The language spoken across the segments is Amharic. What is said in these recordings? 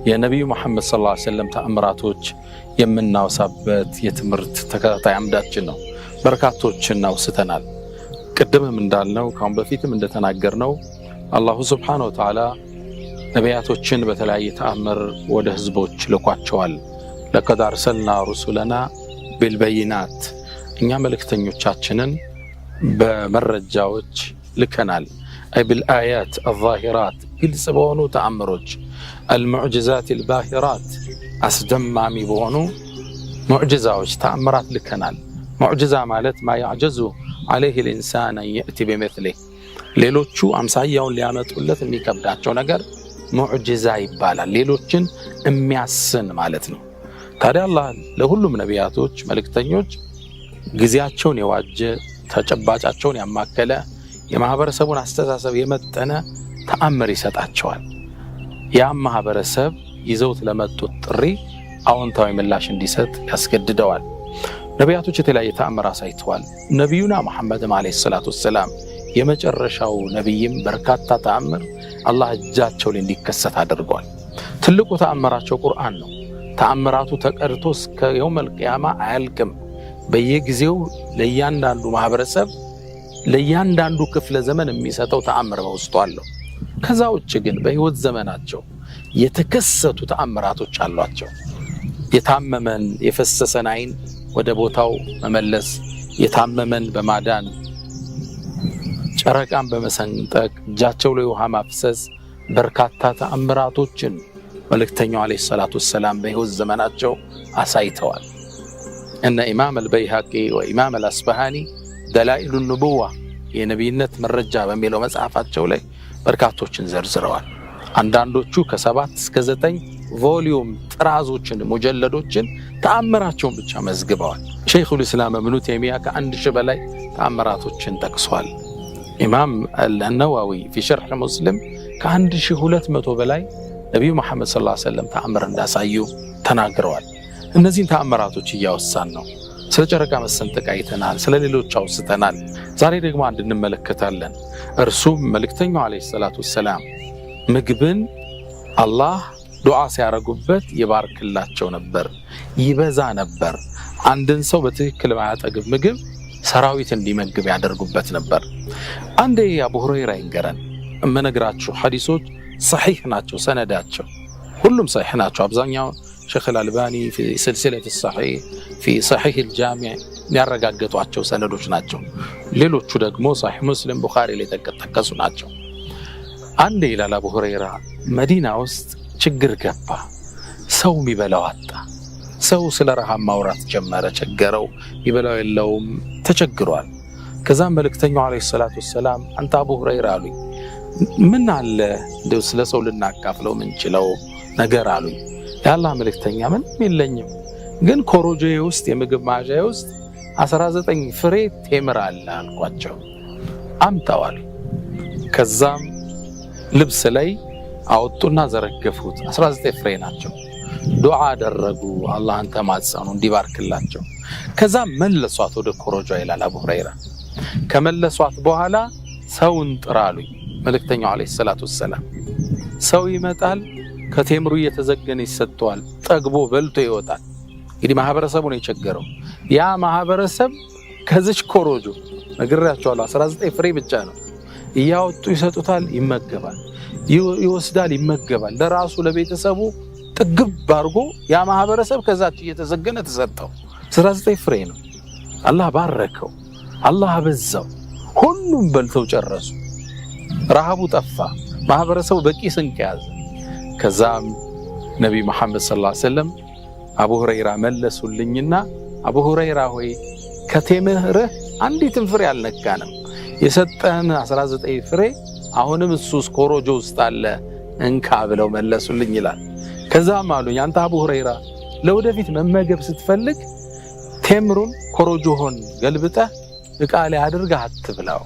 የነቢዩ መሐመድ ሰለላሁ ዐለይሂ ወሰለም ተአምራቶች የምናወሳበት የትምህርት ተከታታይ አምዳችን ነው። በርካቶችን አውስተናል። ቅድምም እንዳልነው ካሁን በፊትም እንደተናገርነው አላሁ ሱብሓነሁ ወተዓላ ነቢያቶችን በተለያየ ተአምር ወደ ህዝቦች ልኳቸዋል። ለቀድ አርሰልና ሩሱለና ቢልበይናት፣ እኛ መልእክተኞቻችንን በመረጃዎች ልከናል። አይ ቢልአያት አዛሂራት፣ ግልጽ በሆኑ ተአምሮች፣ አልሙዕጅዛት አልባሂራት፣ አስደማሚ በሆኑ ሙዕጅዛዎች ተአምራት ልከናል። ሙዕጅዛ ማለት ማ ያዕጀዙ ዐለይሂ ልኢንሳን አን የእቲ ቢሚስሊህ፣ ሌሎቹ አምሳያውን ሊያመጡለት የሚከብዳቸው ነገር ሙዕጅዛ ይባላል። ሌሎችን የሚያስን ማለት ነው። ታዲያ አላህ ለሁሉም ነቢያቶች መልእክተኞች ጊዜያቸውን የዋጀ ተጨባጫቸውን ያማከለ የማህበረሰቡን አስተሳሰብ የመጠነ ተአምር ይሰጣቸዋል። ያም ማህበረሰብ ይዘውት ለመጡት ጥሪ አዎንታዊ ምላሽ እንዲሰጥ ያስገድደዋል። ነቢያቶች የተለያየ ተአምር አሳይተዋል። ነቢዩና መሐመድም ዓለይሂ ሰላቱ ወሰላም የመጨረሻው ነቢይም በርካታ ተአምር አላህ እጃቸው ላይ እንዲከሰት አድርጓል። ትልቁ ተአምራቸው ቁርአን ነው። ተአምራቱ ተቀድቶ እስከ የውመል ቂያማ አያልቅም። በየጊዜው ለእያንዳንዱ ማህበረሰብ ለእያንዳንዱ ክፍለ ዘመን የሚሰጠው ተአምር በውስጡ አለው። ከዛ ውጭ ግን በህይወት ዘመናቸው የተከሰቱ ተአምራቶች አሏቸው። የታመመን የፈሰሰን አይን ወደ ቦታው መመለስ፣ የታመመን በማዳን ጨረቃን በመሰንጠቅ እጃቸው ላይ ውሃ ማፍሰስ፣ በርካታ ተአምራቶችን መልእክተኛው ዓለይሂ ሰላቱ ወሰላም በህይወት ዘመናቸው አሳይተዋል። እነ ኢማም አልበይሃቂ ወኢማም አልአስበሃኒ ደላኢሉ ኑቡዋ የነቢይነት መረጃ በሚለው መጽሐፋቸው ላይ በርካቶችን ዘርዝረዋል። አንዳንዶቹ ከ7 እስከ 9 ቮሊዩም ጥራዞችን ሙጀለዶችን ተአምራቸውን ብቻ መዝግበዋል። ሸይኹል ኢስላም ኢብኑ ተይሚያ ከ1000 በላይ ተአምራቶችን ጠቅሷል። ኢማም አልነዋዊ ፊ ሸርሕ ሙስሊም ከ1200 በላይ ነቢዩ መሐመድ ሰለላሁ ዐለይሂ ወሰለም ተአምር እንዳሳዩ ተናግረዋል። እነዚህን ተአምራቶች እያወሳን ነው። ስለ ጨረቃ መሰንጠቅ አይተናል፣ ስለ ሌሎች አውስተናል። ዛሬ ደግሞ አንድ እንመለከታለን። እርሱም መልእክተኛው ዓለይሂ ሰላቱ ወሰላም ምግብን አላህ ዱዓ ሲያረጉበት ይባርክላቸው ነበር፣ ይበዛ ነበር። አንድን ሰው በትክክል ማያጠግብ ምግብ ሰራዊት እንዲመግብ ያደርጉበት ነበር። አንዴ አቡ ሁረይራ ይንገረን። እመነግራችሁ ሐዲሶች ሰሒህ ናቸው፣ ሰነዳቸው ሁሉም ሰሒህ ናቸው። አብዛኛው ሼኽ አልአልባኒ ፊ ሲልሲለት ሰሒህ ፊ ሰሒህ አልጃሚዕ ያረጋገጧቸው ሰነዶች ናቸው። ሌሎቹ ደግሞ ሰሒህ ሙስሊም፣ ቡኻሪ ላይ የተጠቀሱ ናቸው። አንዴ ይላል አቡ ሁረይራ መዲና ውስጥ ችግር ገባ፣ ሰው የሚበላው አጣ። ሰው ስለ ረሃብ ማውራት ጀመረ፣ ቸገረው፣ ይበላው የለውም፣ ተቸግሯል። ከዛም መልእክተኛው ዓለይሂ ሰላቱ ወሰላም አንተ አቡ ሁረይራ አሉኝ፣ ምን አለ እንደው ስለ ሰው ልናካፍለው ምንችለው ነገር አሉኝ። የአላህ መልእክተኛ ምንም የለኝም፣ ግን ኮሮጆዬ ውስጥ የምግብ ማዣዬ ውስጥ 19 ፍሬ ቴምር አለ አልኳቸው። አምጣው አሉኝ። ከዛም ልብስ ላይ አወጡና ዘረገፉት። 19 ፍሬ ናቸው። ዱዓ አደረጉ፣ አላህን ተማጸኑ እንዲባርክላቸው። ከዛም መለሷት ወደ ኮሮጆ ይላል አቡ ሁረይራ። ከመለሷት በኋላ ሰውን ጥራ አሉኝ መልእክተኛው ዓለይሂ ሰላቱ ወሰላም። ሰው ይመጣል፣ ከቴምሩ እየተዘገነ ይሰጠዋል፣ ጠግቦ በልቶ ይወጣል። እንግዲህ ማህበረሰቡ ነው የቸገረው። ያ ማህበረሰብ ከዚች ኮሮጆ ነግሬያቸዋለሁ 19 ፍሬ ብቻ ነው እያወጡ ይሰጡታል፣ ይመገባል፣ ይወስዳል፣ ይመገባል። ለራሱ ለቤተሰቡ ጥግብ አድርጎ ያ ማህበረሰብ ከዛች እየተዘገነ ተሰጠው። 19 ፍሬ ነው። አላህ ባረከው፣ አላህ አበዛው። ሁሉም በልተው ጨረሱ። ረሃቡ ጠፋ። ማህበረሰቡ በቂ ስንቅ ያዘ። ከዛም ነቢይ መሐመድ ሰለላሁ ዐለይሂ ወሰለም አቡ ሁረይራ መለሱልኝና አቡ ሁረይራ ሆይ ከቴምርህ አንዲትም ፍሬ አልነካንም፣ የሰጠህን 19 ፍሬ አሁንም እሱስ ኮሮጆ ውስጥ አለ እንካ ብለው መለሱልኝ ይላል። ከዛም አሉኝ አንተ አቡ ሁረይራ ለወደፊት መመገብ ስትፈልግ ቴምሩን ኮሮጆውን ገልብጠህ ዕቃ ላይ አድርገህ አትብላው፣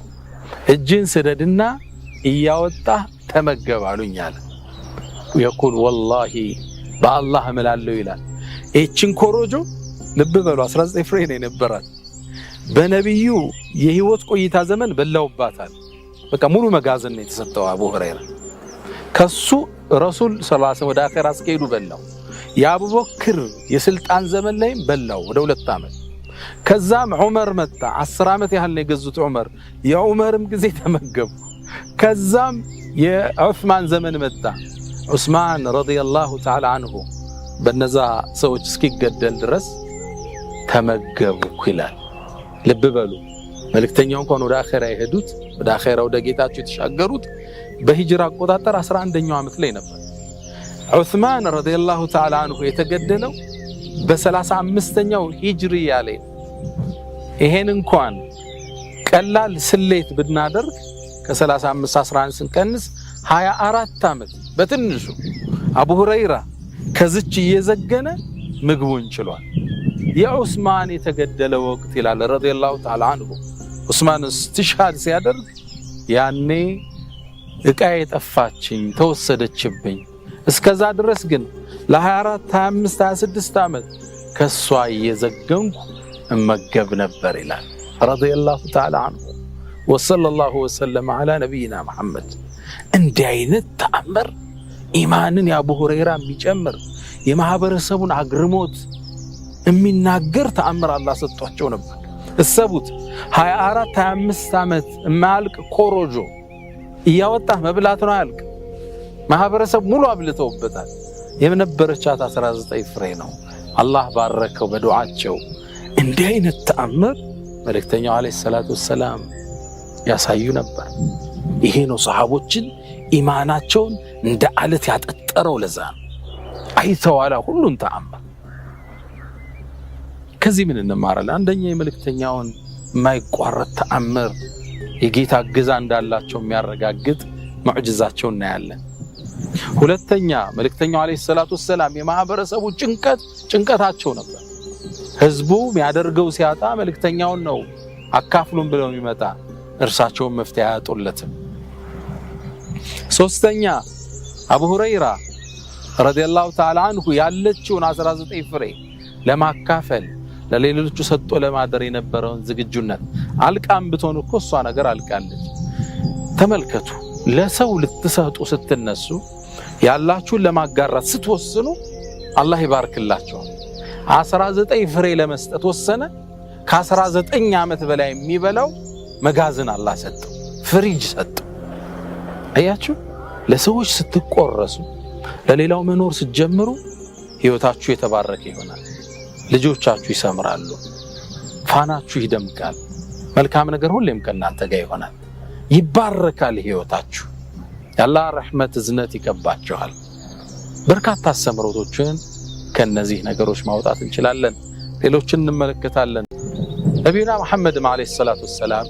እጅን ስደድና እያወጣህ ተመገብ አሉኝ አለ። يقول والله በአላህ እምላለሁ ይላል እቺን ኮሮጆ ልብ በሉ 19 ፍሬ ነው የነበራት። በነብዩ የህይወት ቆይታ ዘመን በላውባታል። በቃ ሙሉ መጋዘን ነው የተሰጠው አቡ ሁረይራ። ከሱ ረሱል ሰለላሁ ዐለይሂ ወሰለም ወደ አኺራ እስከሄዱ በላው። የአቡበክር የስልጣን ዘመን ላይም በላው ወደ 2 ዓመት። ከዛም ዑመር መጣ። 10 ዓመት ያህል ነው የገዙት ዑመር። የዑመርም ጊዜ ተመገቡ። ከዛም የዑስማን ዘመን መጣ። ዑስማን ረዲየላሁ ተዓላ አንሁ በነዛ ሰዎች እስኪገደል ድረስ ተመገቡ ይላል። ልብ በሉ መልእክተኛው እንኳን ወደ አኺራ የሄዱት ወደ አኺራ ወደ ጌታቸው የተሻገሩት በሂጅራ አቆጣጠር 11ኛው ዓመት ላይ ነበር። ዑስማን ረዲየላሁ ተዓላ አንሁ የተገደለው በ35ኛው ሂጅሪያ ላይ። ይሄን እንኳን ቀላል ስሌት ብናደርግ ከ35 11 ስንቀንስ 24 ዓመት በትንሹ አቡ ሁረይራ ከዝች እየዘገነ ምግቡን ችሏል። የዑስማን የተገደለ ወቅት ይላል ረዲየላሁ ተዓላ አንሁ ዑስማን እስትሽሃድ ሲያደርግ ያኔ ዕቃዬ ጠፋችኝ ተወሰደችብኝ፣ እስከዛ ድረስ ግን ለ24 25 26 ዓመት ከሷ እየዘገንኩ እመገብ ነበር ይላል ረዲየላሁ ተዓላ አንሁ። ወሰለላሁ ወሰለም ዐላ ነቢይና መሐመድ። እንዲህ አይነት ተአምር ኢማንን የአቡ ሁረይራ የሚጨምር የማህበረሰቡን አግርሞት የሚናገር ተአምር አላህ ሰጥቷቸው ነበር። እሰቡት 24 25 ዓመት የማያልቅ ኮሮጆ እያወጣህ መብላት ነው አያልቅ። ማህበረሰብ ሙሉ አብልተውበታል። የነበረቻት 19 ፍሬ ነው። አላህ ባረከው በዱዓቸው። እንዲህ አይነት ተአምር መልእክተኛው አለይሂ ሰላቱ ወሰላም ያሳዩ ነበር። ይሄ ነው ሰሃቦችን ኢማናቸውን እንደ አለት ያጠጠረው። ለዛ ነው አይተዋላ ሁሉን ተአምር። ከዚህ ምን እንማራለን? አንደኛ የመልእክተኛውን የማይቋረጥ ተአምር የጌታ እገዛ እንዳላቸው የሚያረጋግጥ ሙዕጅዛቸው እናያለን። ሁለተኛ መልእክተኛው አለይሂ ሰላቱ ወሰላም የማህበረሰቡ ጭንቀታቸው ነበር። ህዝቡ የሚያደርገው ሲያጣ መልእክተኛውን ነው አካፍሉን ብለው የሚመጣ፣ እርሳቸውን መፍትሄ አያጡለትም። ሶስተኛ አቡ ሁረይራ ረዲየላሁ ተዓላ አንሁ ያለችውን 19 ፍሬ ለማካፈል ለሌሎቹ ሰጥቶ ለማደር የነበረውን ዝግጁነት አልቃም ብትሆን እኮ እሷ ነገር አልቃለች። ተመልከቱ፣ ለሰው ልትሰጡ ስትነሱ ያላችሁን ለማጋራት ስትወስኑ አላህ ይባርክላችኋል። 19 ፍሬ ለመስጠት ወሰነ። ከ19 ዓመት በላይ የሚበላው መጋዘን አላህ ሰጠው፣ ፍሪጅ ሰጠው። አያችሁ፣ ለሰዎች ስትቆረሱ ለሌላው መኖር ስትጀምሩ ህይወታችሁ የተባረከ ይሆናል። ልጆቻችሁ ይሰምራሉ፣ ፋናችሁ ይደምቃል፣ መልካም ነገር ሁሌም ከእናንተ ጋር ይሆናል፣ ይባረካል ህይወታችሁ። የአላህ ረሕመት እዝነት ይቀባችኋል። በርካታ አስተምሮቶችን ከነዚህ ነገሮች ማውጣት እንችላለን። ሌሎችን እንመለከታለን። ነቢዩና መሐመድ አለይሂ ሰላቱ ወሰላም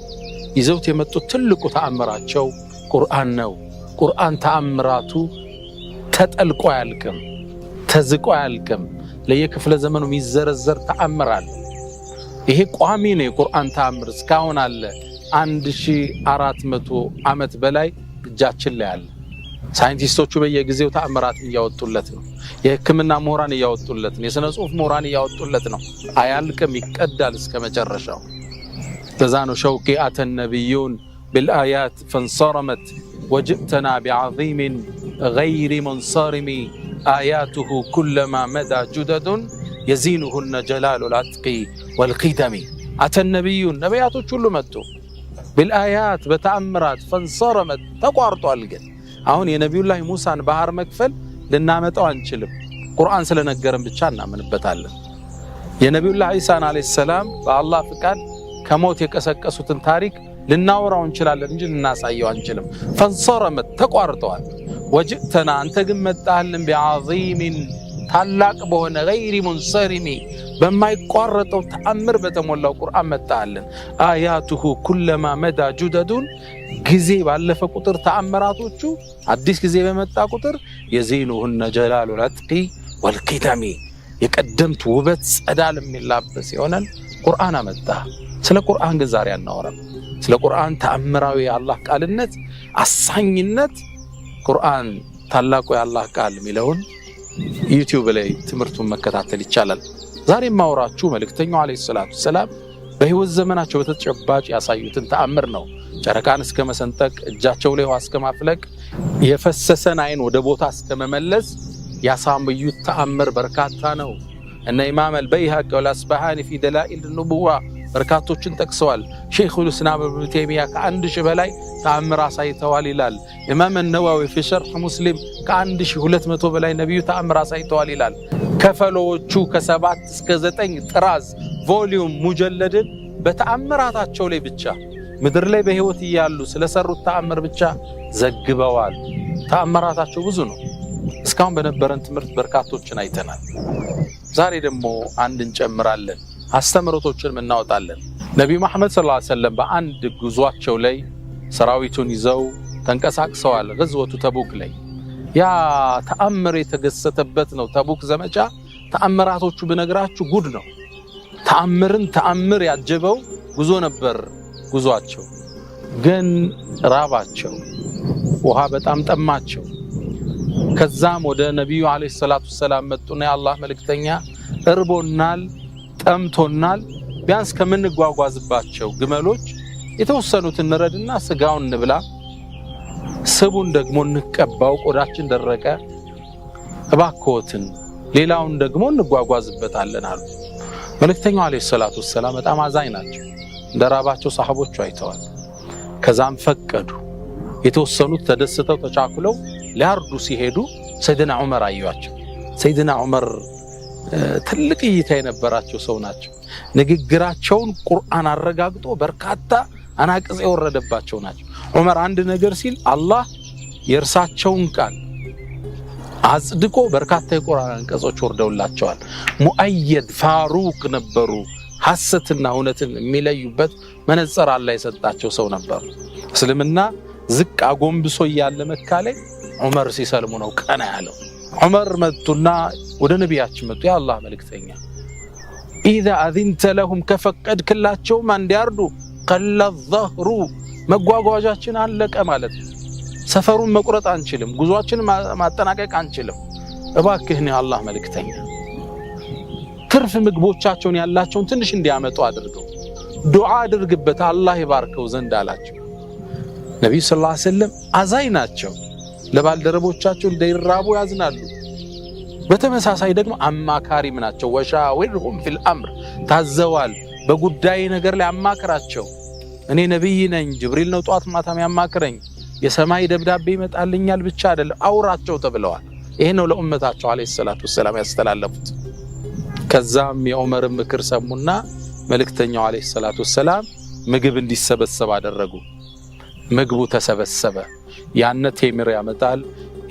ይዘውት የመጡት ትልቁ ተአምራቸው ቁርአን ነው። ቁርአን ተአምራቱ ተጠልቆ አያልቅም፣ ተዝቆ አያልቅም። ለየክፍለ ዘመኑ የሚዘረዘር ተአምር አለ። ይሄ ቋሚ ነው። የቁርአን ተአምር እስካሁን አለ። 1400 ዓመት በላይ እጃችን ላይ አለ። ሳይንቲስቶቹ በየጊዜው ተአምራት እያወጡለት ነው። የሕክምና ምሁራን እያወጡለት ነው። የሥነ ጽሑፍ ምሁራን እያወጡለት ነው። አያልቅም፣ ይቀዳል እስከ መጨረሻው። ለዛ ነው ሸውቂ አተ ነቢዩን بالآيات فانصرمت وجئتنا بعظيم غير منصرم آياته كلما مدى جدد يزينهن جلال العتق والقدم. أتى النبيون نبيات كل متو بالآيات بتأمرات فانصرمت تقارطوا الجن. አሁን የነብዩላህ ሙሳን ባህር መክፈል ልናመጣው አንችልም። ቁርአን ስለነገረን ብቻ እናምንበታለን። የነብዩላህ ኢሳን አለይሂ ሰላም በአላህ ፍቃድ ከሞት የቀሰቀሱትን ታሪክ ልናወራው እንችላለን እንጂ ልናሳየው አንችልም። ፈንሰረመት ተቋርጠዋል። ወጅእተና አንተ ግን መጣህልን ቢዓዚምን ታላቅ በሆነ ገይሪ ሙንሰሪሚ በማይቋረጠው ተአምር በተሞላው ቁርአን መጣህልን። አያቱሁ ኩለማ መዳ ጁደዱን ጊዜ ባለፈ ቁጥር ተአምራቶቹ አዲስ ጊዜ በመጣ ቁጥር የዚኑሁነ ጀላሉ ልዐጥቂ ወልቂደሚ የቀደምት ውበት ጸዳል የሚላበስ የሆነን ቁርአን አመጣ። ስለ ቁርአን ግን ዛሬ አናወራም። ስለ ቁርአን ተአምራዊ የአላህ ቃልነት አሳኝነት ቁርአን ታላቁ የአላህ ቃል የሚለውን ዩቲዩብ ላይ ትምህርቱን መከታተል ይቻላል። ዛሬ ማወራችሁ መልእክተኛው አለይሂ ሰላቱ ሰላም በህይወት ዘመናቸው በተጨባጭ ያሳዩትን ተአምር ነው። ጨረቃን እስከ መሰንጠቅ፣ እጃቸው ላይ ውሃ እስከ ማፍለቅ፣ የፈሰሰን አይን ወደ ቦታ እስከ መመለስ ያሳዩት ተአምር በርካታ ነው። እነ ኢማም አልበይሃቂ ወልአስባሃኒ ፊ ደላኢል ኑቡዋ በርካቶችን ጠቅሰዋል። ሸይኹል ኢስላም ኢብኑ ተይሚያ ከ1000 በላይ ተአምር አሳይተዋል ይላል። ኢማም ነዋዊ ፊ ሸርሕ ሙስሊም ከ1200 በላይ ነብዩ ተአምር አሳይተዋል ይላል። ከፈሎቹ ከ7 እስከ 9 ጥራዝ ቮሊዩም ሙጀለድን በተአምራታቸው ላይ ብቻ ምድር ላይ በህይወት እያሉ ስለሰሩት ተአምር ብቻ ዘግበዋል። ተአምራታቸው ብዙ ነው። እስካሁን በነበረን ትምህርት በርካቶችን አይተናል። ዛሬ ደግሞ አንድ እንጨምራለን፣ አስተምሮቶችን እናወጣለን። ነብዩ መሐመድ ሰለላሁ ዐለይሂ ወሰለም በአንድ ጉዟቸው ላይ ሰራዊቱን ይዘው ተንቀሳቅሰዋል። ገዝወቱ ተቡክ ላይ ያ ተአምር የተገሰተበት ነው። ተቡክ ዘመቻ ተአምራቶቹ ብነግራችሁ ጉድ ነው። ተአምርን ተአምር ያጀበው ጉዞ ነበር። ጉዟቸው ግን ራባቸው፣ ውሃ በጣም ጠማቸው። ከዛም ወደ ነብዩ አለይሂ ሰላቱ ሰላም መጡና የአላህ መልእክተኛ እርቦናል፣ ጠምቶናል፣ ቢያንስ ከምንጓጓዝባቸው ግመሎች የተወሰኑትን እንረድና ስጋውን እንብላ፣ ስቡን ደግሞ እንቀባው፣ ቆዳችን ደረቀ፣ እባክዎትን ሌላውን ደግሞ እንጓጓዝበታለን አሉ። መልእክተኛው አለይሂ ሰላቱ ሰላም በጣም አዛኝ ናቸው። እንደራባቸው ሰሃቦቹ አይተዋል። ከዛም ፈቀዱ። የተወሰኑት ተደስተው ተቻኩለው ሊያርዱ ሲሄዱ ሰይድና ዑመር አዩአቸው። ሰይድና ዑመር ትልቅ እይታ የነበራቸው ሰው ናቸው። ንግግራቸውን ቁርአን አረጋግጦ በርካታ አናቅጽ የወረደባቸው ናቸው። ዑመር አንድ ነገር ሲል አላህ የእርሳቸውን ቃል አጽድቆ በርካታ የቁርአን አንቀጾች ወርደውላቸዋል። ሙአየድ ፋሩቅ ነበሩ። ሐሰትና እውነትን የሚለዩበት መነጽር አላህ የሰጣቸው ሰው ነበሩ። እስልምና ዝቅ አጎንብሶ ያለ መካ ላይ ዑመር ሲሰልሙ ነው ቀና ያለው። ዑመር መጡና ወደ ነቢያችን መጡ። ያ አላህ መልእክተኛ ኢዛ አዚንተ ለሁም ከፈቀድክላቸው እንዲያርዱ ቀለ الظهر መጓጓዣችን አለቀ ማለት ነው። ሰፈሩን መቁረጥ አንችልም፣ ጉዟችን ማጠናቀቅ አንችልም። እባክህን ያ አላህ መልእክተኛ ትርፍ ምግቦቻቸውን ያላቸውን ትንሽ እንዲያመጡ አድርገው ዱዓ አድርግበት አላህ ይባርከው ዘንድ አላቸው። ነብዩ ሰለላሁ ዐለይሂ ወሰለም አዛኝ ናቸው። ለባልደረቦቻቸው እንዳይራቡ ያዝናሉ። በተመሳሳይ ደግሞ አማካሪም ናቸው። ወሻዊርሁም ፊል አምር ታዘዋል። በጉዳይ ነገር ላይ አማክራቸው። እኔ ነብይ ነኝ፣ ጅብሪል ነው ጧት ማታም ያማክረኝ፣ የሰማይ ደብዳቤ ይመጣልኛል ብቻ አይደለም አውራቸው ተብለዋል። ይሄ ነው ለኡመታቸው አለይሂ ሰላቱ ወሰላም ያስተላለፉት። ከዛም የዑመር ምክር ሰሙና መልእክተኛው አለይሂ ሰላቱ ወሰላም ምግብ እንዲሰበሰብ አደረጉ። ምግቡ ተሰበሰበ። ያነ ቴምር ያመጣል፣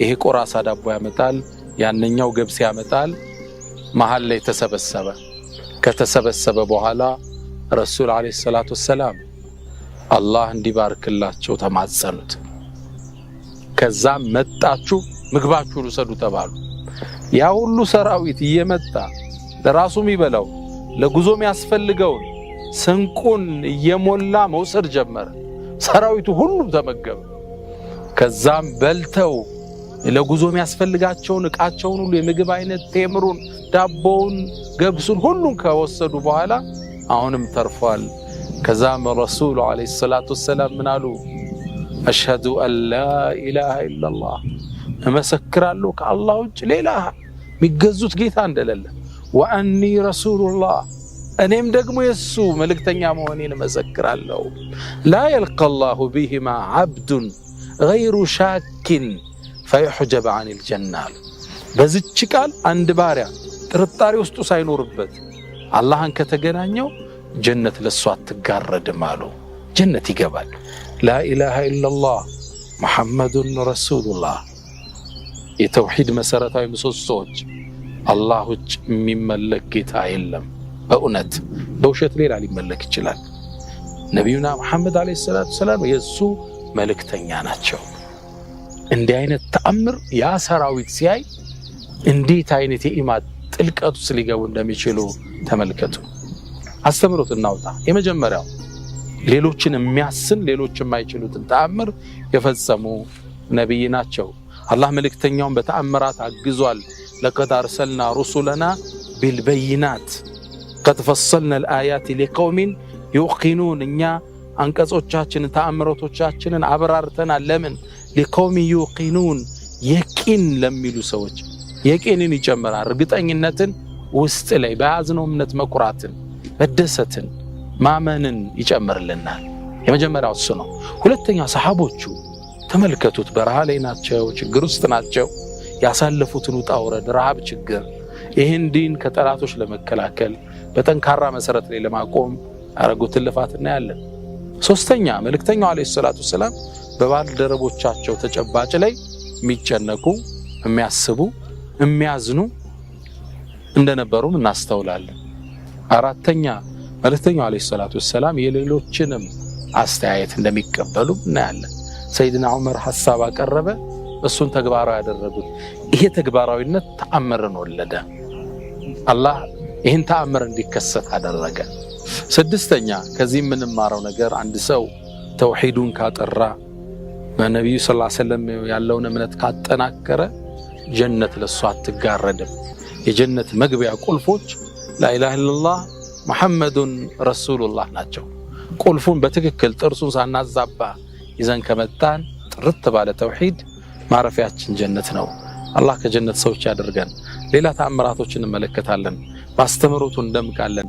ይሄ ቆራሳ ዳቦ ያመጣል፣ ያንኛው ገብስ ያመጣል። መሃል ላይ ተሰበሰበ። ከተሰበሰበ በኋላ ረሱል አለይሂ ሰላቱ ወሰላም አላህ እንዲባርክላቸው ተማጸኑት። ከዛም መጣችሁ ምግባችሁን ውሰዱ ተባሉ። ያ ሁሉ ሰራዊት እየመጣ ለራሱም ይበላው ለጉዞም ያስፈልገውን ስንቁን እየሞላ መውሰድ ጀመረ። ሰራዊቱ ሁሉም ተመገበ። ከዛም በልተው ለጉዞም ያስፈልጋቸውን እቃቸውን ሁሉ የምግብ አይነት ቴምሩን፣ ዳቦውን፣ ገብሱን ሁሉን ከወሰዱ በኋላ አሁንም ተርፏል። ከዛም ረሱሉ አለይሂ ሰላቱ ወሰላም ምን አሉ? አሽሀዱ አን ላ ኢላሃ ኢላላህ እመሰክራለሁ ከአላህ ውጭ ሌላ የሚገዙት ጌታ እንደሌለ፣ ወአኒ ረሱሉላህ እኔም ደግሞ የሱ መልእክተኛ መሆኔን እመሰክራለሁ። ላ የልቀ አላሁ ቢሂማ ዓብዱን ገይሩ ሻኪን ፈዩሕጀበ ዐኒል ጀና። በዚች ቃል አንድ ባሪያ ጥርጣሬ ውስጡ ሳይኖርበት አላህን ከተገናኘው ጀነት ለሱ አትጋረድም አሉ። ጀነት ይገባል። ላ ኢላሃ ኢላላህ ሙሐመዱን ረሱሉላህ የተውሂድ መሰረታዊ ምሰሶዎች። አላህ ውጭ የሚመለክ ጌታ የለም። በእውነት በውሸት ሌላ ሊመለክ ይችላል። ነቢዩና መሐመድ አለይሂ ሰላቱ ሰላም የሱ መልእክተኛ ናቸው። እንዲህ አይነት ተአምር ያ ሰራዊት ሲያይ እንዴት አይነት የኢማን ጥልቀት ውስጥ ሊገቡ እንደሚችሉ ተመልከቱ። አስተምሮት እናውጣ። የመጀመሪያው ሌሎችን የሚያስን ሌሎች የማይችሉትን ተአምር የፈጸሙ ነብይ ናቸው። አላህ መልእክተኛውን በተአምራት አግዟል። ለቀድ አርሰልና ሩሱለና ቢልበይናት ቀድ ፈሰልና الآيات لقوم ዩቂኑን እኛ አንቀጾቻችንን ተአምሮቶቻችንን አብራርተናል። ለምን ሊቀውሚ ዩቂኑን የቂን ለሚሉ ሰዎች የቂንን ይጨምራል። እርግጠኝነትን ውስጥ ላይ በያዝነው እምነት መኩራትን፣ መደሰትን፣ ማመንን ይጨምርልናል። የመጀመሪያው እሱ ነው። ሁለተኛ ሰሃቦቹ ተመልከቱት፣ በረሃ ላይ ናቸው፣ ችግር ውስጥ ናቸው። ያሳለፉትን ውጣ ውረድ፣ ረሃብ፣ ችግር ይህን ዲን ከጠላቶች ለመከላከል በጠንካራ መሰረት ላይ ለማቆም ያደረጉትን ልፋት እናያለን። ሶስተኛ መልእክተኛው አለይሂ ሰላቱ ሰላም በባልደረቦቻቸው ተጨባጭ ላይ የሚጨነቁ፣ የሚያስቡ፣ የሚያዝኑ እንደነበሩም እናስተውላለን። አራተኛ መልእክተኛው አለይሂ ሰላቱ ሰላም የሌሎችንም አስተያየት እንደሚቀበሉ እናያለን። ሰይድና ዑመር ሐሳብ አቀረበ፣ እሱን ተግባራዊ ያደረጉት። ይሄ ተግባራዊነት ተአምርን ወለደ። አላህ ይህን ተአምር እንዲከሰት አደረገ። ስድስተኛ ከዚህ የምንማረው ነገር አንድ ሰው ተውሂዱን ካጠራ፣ በነቢዩ ሰለላሁ ዐለይሂ ወሰለም ያለውን እምነት ካጠናከረ ጀነት ለሱ አትጋረድም። የጀነት መግቢያ ቁልፎች ላኢላሃ ኢለላህ ሙሐመዱን ረሱሉላህ ናቸው። ቁልፉን በትክክል ጥርሱን ሳናዛባ ይዘን ከመጣን ጥርት ባለ ተውሂድ ማረፊያችን ጀነት ነው። አላህ ከጀነት ሰዎች ያደርገን። ሌላ ተአምራቶችን እንመለከታለን። ባስተምሮቱ እንደምቃለን።